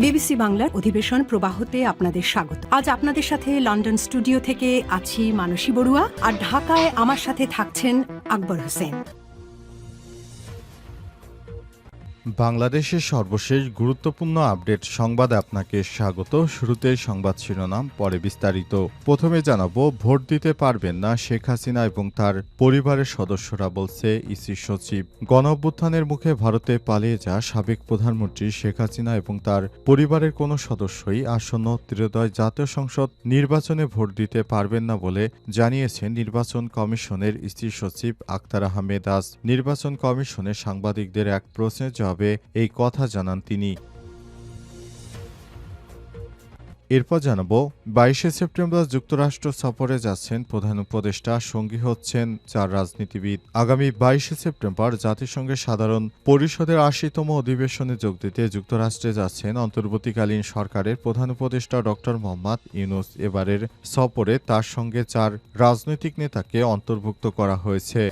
BBC বাংলার অধিবেশন প্রবাহতে আপনাদের স্বাগত। আজ আপনাদের সাথে লন্ডন স্টুডিও থেকে আছি মানসী বড়ুয়া, আর ঢাকায় আমার সাথে থাকছেন আকবর হোসেন। বাংলাদেশের সর্বশেষ গুরুত্বপূর্ণ আপডেট সংবাদে আপনাকে স্বাগত। শুরুতেই সংবাদ শিরোনাম, পরে বিস্তারিত। প্রথমে জানাবো, ভোট দিতে পারবেন না শেখ হাসিনা এবং তার পরিবারের সদস্যরা, বলছে ইসি সচিব। গণঅভ্যুত্থানের মুখে ভারতে পালিয়ে যাওয়া সাবেক প্রধানমন্ত্রী শেখ হাসিনা এবং তার পরিবারের কোনো সদস্যই আসন্ন ত্রয়োদশ জাতীয় সংসদ নির্বাচনে ভোট দিতে পারবেন না বলে জানিয়েছেন নির্বাচন কমিশনের ইসি সচিব আখতার আহমেদ। আজ নির্বাচন কমিশনের সাংবাদিকদের এক প্রশ্নের জবাবে এই কথা জানান তিনি। এরপর জানাবো, 22শে সেপ্টেম্বর যুক্তরাষ্ট্র সফরে যাচ্ছেন প্রধান উপদেষ্টা, সঙ্গী হচ্ছেন 4 রাজনীতিবিদ। আগামী 22শে সেপ্টেম্বর জাতিসংঘের সাধারণ পরিষদের ৮০তম অধিবেশনে যোগ দিতে যুক্তরাষ্ট্রে যাচ্ছেন অন্তর্বর্তীকালীন সরকারের প্রধান উপদেষ্টা ড মোহাম্মদ ইউনূস। এবারের সফরে তার সঙ্গে 4 রাজনৈতিক নেতাকে অন্তর্ভুক্ত করা হয়েছে।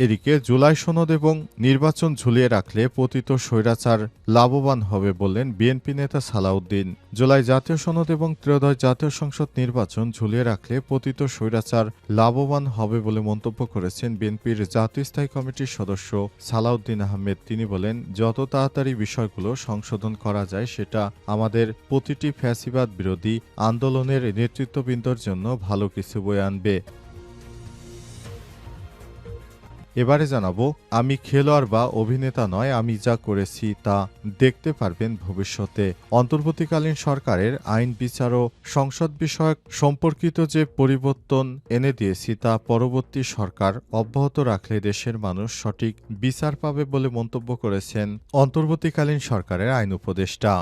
এদিকে জুলাই সনদ এবং নির্বাচন ঝুলিয়ে রাখলে পতিত স্বৈরাচার লাভবান হবে বললেন বিএনপি নেতা সালাউদ্দিন। জুলাই জাতীয় সনদ এবং ত্রয়োদশ জাতীয় সংসদ নির্বাচন ঝুলিয়ে রাখলে পতিত স্বৈরাচার লাভবান হবে বলে মন্তব্য করেছেন বিএনপির জাতীয় স্থায়ী কমিটির সদস্য সালাউদ্দিন আহমেদ। তিনি বলেন, যত তাড়াতাড়ি বিষয়গুলো সংশোধন করা যায় সেটা আমাদের প্রতিটি ফ্যাসিবাদ বিরোধী আন্দোলনের নেতৃত্ববৃন্দর জন্য ভালো কিছু বয়ে আনবে। এবারে জানাবো, আমি খেলোয়াড় বা অভিনেতা নয়, আমি যা করেছি তা দেখতে পারবেন ভবিষ্যতে। অন্তর্বর্তীকালীন সরকারের আইন, বিচার ও সংসদ বিষয়ক সম্পর্কিত যে পরিবর্তন এনে দিয়েছি তা পরবর্তী সরকার অব্যাহত রাখলে দেশের মানুষ সঠিক বিচার পাবে বলে মন্তব্য করেছেন অন্তর্বর্তীকালীন সরকারের আইন উপদেষ্টা।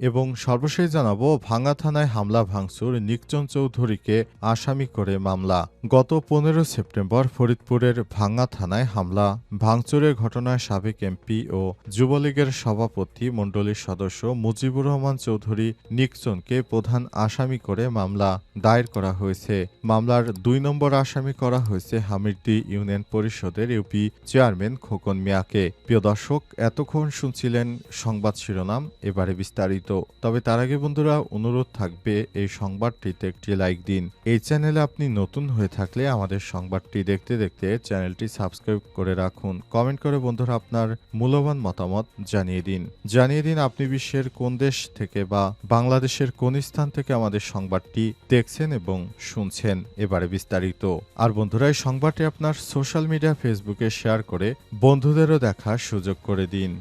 এবং সর্বশেষ জানাবো, ভাঙ্গা থানায় হামলা ভাঙচুর, নিকচন চৌধুরীকে আসামি করে মামলা। গত 15 সেপ্টেম্বর ফরিদপুরের ভাঙ্গা থানায় হামলা ভাঙচুরের ঘটনায় সাবেক এমপি ও যুবলীগের সভাপতি মণ্ডলীর সদস্য মুজিবুর রহমান চৌধুরী নিকচনকে প্রধান আসামি করে মামলা দায়ের করা হয়েছে। মামলার 2 নম্বর আসামি করা হয়েছে হামিরদী ইউনিয়ন পরিষদের ইউপি চেয়ারম্যান খোকন মিয়াকে। প্রিয় দর্শক, এতক্ষণ শুনছিলেন সংবাদ শিরোনাম, এবারে বিস্তারিত। তবে তার আগে বন্ধুরা, অনুরোধ থাকবে এই সংবাদটিতে একটি লাইক দিন। এই চ্যানেলে আপনি নতুন হয়ে থাকলে আমাদের সংবাদটি দেখতে দেখতে চ্যানেলটি সাবস্ক্রাইব করে রাখুন। কমেন্ট করে বন্ধুরা আপনার মূল্যবান মতামত জানিয়ে দিন আপনি বিশ্বের কোন দেশ থেকে বা বাংলাদেশের কোন স্থান থেকে আমাদের সংবাদটি দেখছেন এবং শুনছেন। এবারে বিস্তারিত। আর বন্ধুরা, এই সংবাদটি আপনার সোশ্যাল মিডিয়া ফেসবুকে শেয়ার করে বন্ধুদেরও দেখার সুযোগ করে দিন।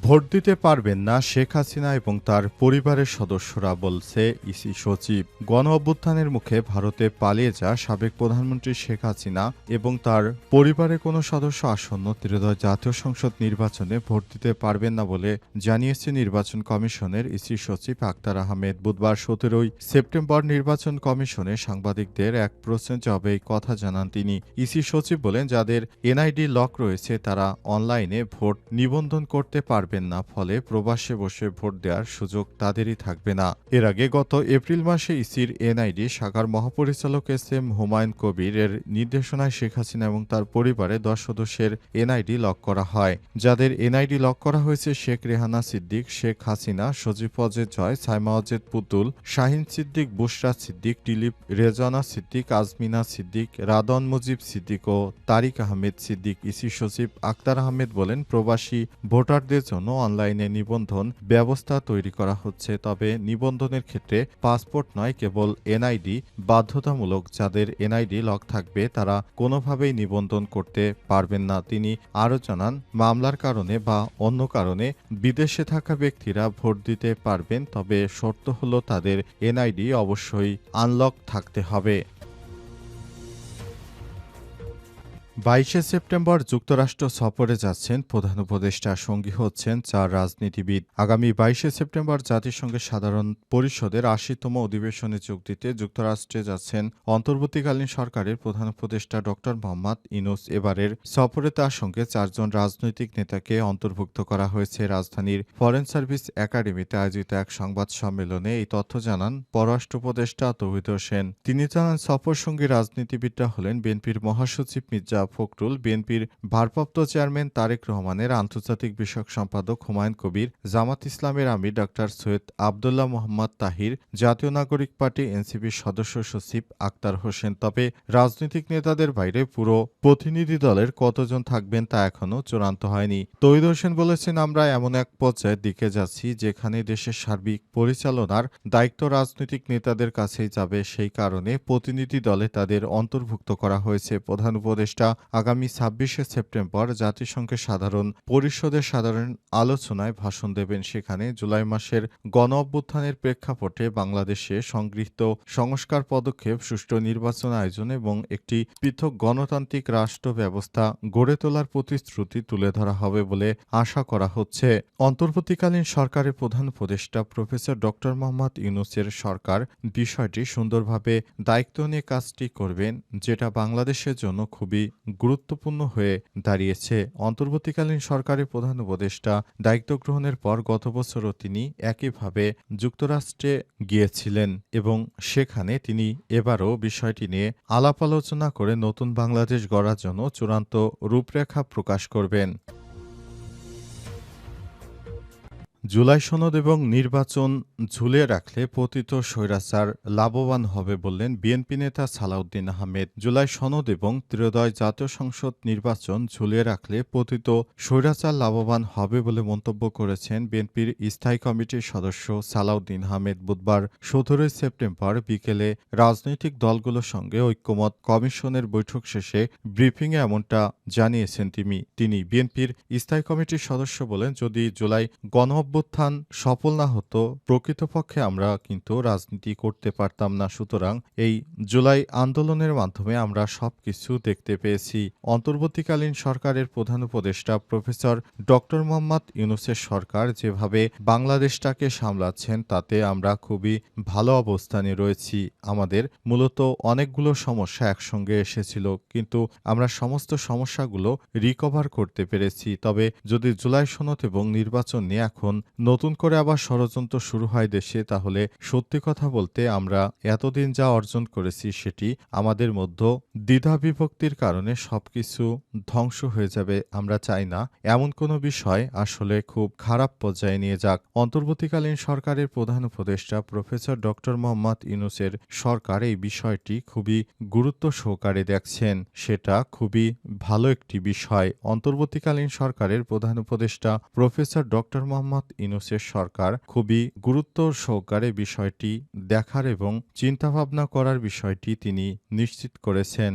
ভোট দিতে পারবেন না শেখ হাসিনা এবং তার পরিবারের সদস্যরা, বলছে ইসি সচিব। গণ অভ্যুত্থানের মুখে ভারতে পালিয়ে যাওয়া সাবেক প্রধানমন্ত্রী শেখ হাসিনা এবং তার পরিবারের কোনো সদস্য আসন্ন ত্রয়োদশ জাতীয় সংসদ নির্বাচনে ভোট দিতে পারবেন না বলে জানিয়েছে নির্বাচন কমিশনের ইসি সচিব আখতার আহমেদ। বুধবার 17 সেপ্টেম্বর নির্বাচন কমিশনে সাংবাদিকদের এক প্রশ্নের জবাবে এই কথা জানান তিনি। ইসি সচিব বলেন, যাদের এনআইডি লক রয়েছে তারা অনলাইনে ভোট নিবন্ধন করতে পারবেন না, ফলে প্রবাসে বসে ভোট দেওয়ার সুযোগ তাদেরই থাকবে না। এর আগে গত এপ্রিল মাসে ইসির এনআইডি শাখার মহাপরিচালক এস.এম. হুমায়ুন কবির এর নির্দেশনায় শেখ হাসিনা এবং তার পরিবারে 10 সদস্যের এনআইডি লক করা হয়। যাদের এনআইডি লক করা হয়েছে শেখ রেহানা সিদ্দিক, শেখ হাসিনা, সজীব ওয়াজেদ জয়, সাইমা ওয়াজেদ পুতুল, শাহিন সিদ্দিক, বুশরা সিদ্দিক, টিলিপ রেজানা সিদ্দিক, আজমিনা সিদ্দিক, রাদন মুজিব সিদ্দিক ও তারিক আহমেদ সিদ্দিক। ইসি সচিব আখতার আহমেদ বলেন, প্রবাসী ভোটারদের জন্য অনলাইনে নিবন্ধন ব্যবস্থা তৈরি করা হচ্ছে। তবে নিবন্ধনের ক্ষেত্রে পাসপোর্ট নয়, কেবল এনআইডি বাধ্যতামূলক। যাদের এনআইডি লক থাকবে তারা কোনোভাবেই নিবন্ধন করতে পারবেন না। তিনি আরও জানান, মামলার কারণে বা অন্য কারণে বিদেশে থাকা ব্যক্তিরা ভোট দিতে পারবেন, তবে শর্ত হলো তাদের এনআইডি অবশ্যই আনলক থাকতে হবে। 22শে সেপ্টেম্বর যুক্তরাষ্ট্র সফরে যাচ্ছেন প্রধান উপদেষ্টা, সঙ্গী হচ্ছেন 4 রাজনীতিবিদ। আগামী 22শে সেপ্টেম্বর জাতিসংঘের সাধারণ পরিষদের ৮০তম অধিবেশনে যোগ দিতে যুক্তরাষ্ট্রে যাচ্ছেন অন্তর্বর্তীকালীন সরকারের প্রধান উপদেষ্টা ড মোহাম্মদ ইউনূস। এবারের সফরে তার সঙ্গে 4 জন রাজনৈতিক নেতাকে অন্তর্ভুক্ত করা হয়েছে। রাজধানীর ফরেন সার্ভিস একাডেমিতে আয়োজিত এক সংবাদ সম্মেলনে এই তথ্য জানান পররাষ্ট্র উপদেষ্টা তৌহিদ হোসেন। তিনি জানান, সফরসঙ্গী রাজনীতিবিদরা হলেন বিএনপির মহাসচিব মির্জা ফখরুল, বিএনপির ভারপ্রাপ্ত চেয়ারম্যান তারেক রহমানের আন্তর্জাতিক বিষয়ক সম্পাদক হুমায়ুন কবির, জামাত ইসলামের আমির ডাক্তার সৈয়দ আবদুল্লাহ মোহাম্মদ তাহির, জাতীয় নাগরিক পার্টি এনসিপির সদস্য সচিব আক্তার হোসেন। তবে রাজনৈতিক নেতাদের বাইরে পুরো প্রতিনিধি দলের কতজন থাকবেন তা এখনও চূড়ান্ত হয়নি। তৌহিদ হোসেন বলেছেন, আমরা এমন এক পর্যায়ের দিকে যাচ্ছি যেখানে দেশের সার্বিক পরিচালনার দায়িত্ব রাজনৈতিক নেতাদের কাছেই যাবে। সেই কারণে প্রতিনিধি দলে তাদের অন্তর্ভুক্ত করা হয়েছে। প্রধান উপদেষ্টা আগামী ২৬শে সেপ্টেম্বর জাতিসংঘের সাধারণ পরিষদের সাধারণ আলোচনায় ভাষণ দেবেন। সেখানে জুলাই মাসের গণঅভ্যুত্থানের প্রেক্ষাপটে বাংলাদেশে সংগৃহীত সংস্কার পদক্ষেপ, সুষ্ঠু নির্বাচন আয়োজন এবং একটি পৃথক গণতান্ত্রিক রাষ্ট্র ব্যবস্থা গড়ে তোলার প্রতিশ্রুতি তুলে ধরা হবে বলে আশা করা হচ্ছে। অন্তর্বর্তীকালীন সরকারের প্রধান উপদেষ্টা প্রফেসর ড মোহাম্মদ ইউনূসের সরকার বিষয়টি সুন্দরভাবে দায়িত্ব নিয়ে কাজটি করবেন, যেটা বাংলাদেশের জন্য খুবই গুরুত্বপূর্ণ হয়ে দাঁড়িয়েছে। অন্তর্বর্তীকালীন সরকারের প্রধান উপদেষ্টা দায়িত্ব গ্রহণের পর গত বছরও তিনি একইভাবে যুক্তরাষ্ট্রে গিয়েছিলেন এবং সেখানে তিনি এবারও বিষয়টি নিয়ে আলাপ আলোচনা করে নতুন বাংলাদেশ গড়ার জন্য চূড়ান্ত রূপরেখা প্রকাশ করবেন। জুলাই সনদ এবং নির্বাচন ঝুলিয়ে রাখলে পতিত স্বৈরাচার লাভবান হবে বললেন বিএনপি নেতা সালাউদ্দিন আহমেদ। জুলাই সনদ এবং ত্রয়োদশ জাতীয় সংসদ নির্বাচন ঝুলিয়ে রাখলে পতিত স্বৈরাচার লাভবান হবে বলে মন্তব্য করেছেন বিএনপির স্থায়ী কমিটির সদস্য সালাউদ্দিন আহমেদ। বুধবার ১৭ সেপ্টেম্বর বিকেলে রাজনৈতিক দলগুলোর সঙ্গে ঐক্যমত কমিশনের বৈঠক শেষে ব্রিফিংয়ে এমনটা জানিয়েছেন তিনি। বিএনপির স্থায়ী কমিটির সদস্য বলেন, যদি জুলাই অভ্যুত্থান সফল না হতো, প্রকৃতপক্ষে আমরা কিন্তু রাজনীতি করতে পারতাম না। সুতরাং এই জুলাই আন্দোলনের মাধ্যমে আমরা সবকিছু দেখতে পেয়েছি। অন্তর্বর্তীকালীন সরকারের প্রধান উপদেষ্টা প্রফেসর ড মোহাম্মদ ইউনূসের সরকার যেভাবে বাংলাদেশটাকে সামলাচ্ছেন তাতে আমরা খুবই ভালো অবস্থানে রয়েছি। আমাদের মূলত অনেকগুলো সমস্যা একসঙ্গে এসেছিল, কিন্তু আমরা সমস্ত সমস্যাগুলো রিকভার করতে পেরেছি। তবে যদি জুলাই সনদ এবং নির্বাচন নিয়ে এখন নতুন করে আবার ষড়যন্ত্র শুরু হয় দেশে, তাহলে সত্যি কথা বলতে আমরা এতদিন যা অর্জন করেছি সেটি আমাদের মধ্যে দ্বিধাবিভক্তির কারণে সবকিছু ধ্বংস হয়ে যাবে। আমরা চাই না এমন কোনো বিষয় আসলে খুব খারাপ পর্যায়ে নিয়ে যাক। অন্তর্বর্তীকালীন সরকারের প্রধান উপদেষ্টা প্রফেসর ড মোহাম্মদ ইউনূসের সরকার এই বিষয়টি খুবই গুরুত্ব সহকারে দেখছেন, সেটা খুবই ভালো একটি বিষয়। অন্তর্বর্তীকালীন সরকারের প্রধান উপদেষ্টা প্রফেসর ড মোহাম্মদ ইউনূসের সরকার খুবই গুরুত্ব সহকারে বিষয়টি দেখার এবং চিন্তাভাবনা করার বিষয়টি তিনি নিশ্চিত করেছেন।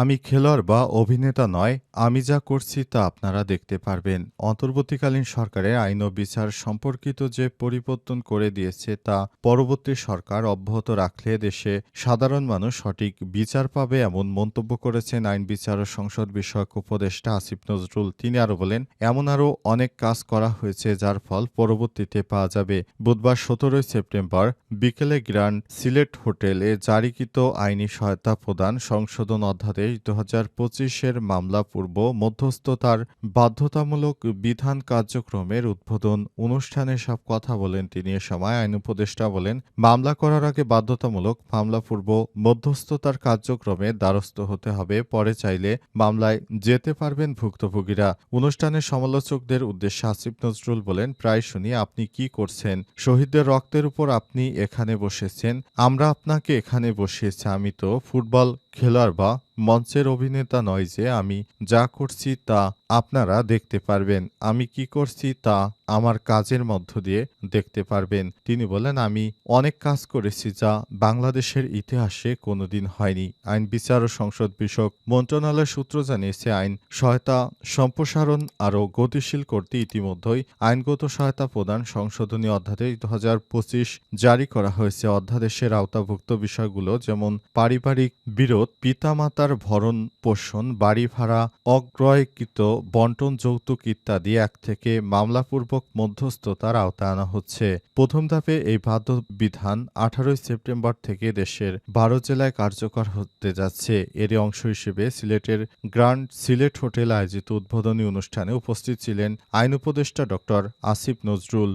আমি খেলোয়াড় বা অভিনেতা নয়, আমি যা করছি তা আপনারা দেখতে পারবেন। অন্তর্বর্তীকালীন সরকারের আইন ও বিচার সম্পর্কিত যে পরিবর্তন করে দিয়েছে তা পরবর্তী সরকার অব্যাহত রাখলে দেশে সাধারণ মানুষ সঠিক বিচার পাবে, এমন মন্তব্য করেছেন আইন বিচার ও সংসদ বিষয়ক উপদেষ্টা আসিফ নজরুল। তিনি আরও বলেন, এমন আরও অনেক কাজ করা হয়েছে যার ফল পরবর্তীতে পাওয়া যাবে। বুধবার ১৭ সেপ্টেম্বর বিকেলে গ্র্যান্ড সিলেট হোটেলে জারিকৃত আইনি সহায়তা প্রদান সংশোধন অধ্যাদেশ ২০২৫-এর মামলা পূর্ব মধ্যস্থতার বাধ্যতামূলক বিধান কার্যক্রমের উদ্বোধন অনুষ্ঠানে সব কথা বলেন তিনি। এ সময় আইন উপদেষ্টা বলেন, মামলা করার আগে বাধ্যতামূলক মামলা পূর্ব মধ্যস্থতার কার্যক্রমের দ্বারস্থ হতে হবে, পরে চাইলে মামলায় যেতে পারবেন ভুক্তভোগীরা। অনুষ্ঠানের সমালোচকদের উদ্দেশ্যে আসিফ নজরুল বলেন, প্রায় শুনি আপনি কি করছেন, শহীদদের রক্তের উপর আপনি এখানে বসেছেন, আমরা আপনাকে এখানে বসিয়েছি। আমি তো ফুটবল খেলোয়াড় বা মঞ্চের অভিনেতা নয় যে আমি যা করছি তা আপনারা দেখতে পারবেন। আমি কি করছি তা আমার কাজের মধ্য দিয়ে দেখতে পারবেন। তিনি বলেন, আমি অনেক কাজ করেছি যা বাংলাদেশের ইতিহাসে কোনোদিন হয়নি। আইন বিচার ও সংসদ বিষয়ক মন্ত্রণালয় সূত্র জানিয়েছে, আইন সহায়তা সম্প্রসারণ আরও গতিশীল করতে ইতিমধ্যেই আইনগত সহায়তা প্রদান সংশোধনী অধ্যাদেশ 2025 জারি করা হয়েছে। অধ্যাদেশের আওতাভুক্ত বিষয়গুলো যেমন পারিবারিক বিরোধ, পিতামাতার ভরণ পোষণ, বাড়ি ভাড়া অক্রয়কৃত বন্টন, যৌতুক ইত্যাদি এক থেকে মামলাপূর্বক মধ্যস্থতার আওতায় আনা হচ্ছে। প্রথম ধাপে এই বাধ্য বিধান 18 সেপ্টেম্বর থেকে দেশের 12 জেলায় কার্যকর হতে যাচ্ছে। এরই অংশ হিসেবে সিলেটের গ্র্যান্ড সিলেট হোটেল আয়োজিত উদ্বোধনী অনুষ্ঠানে উপস্থিত ছিলেন আইন উপদেষ্টা ডক্টর আসিফ নজরুল।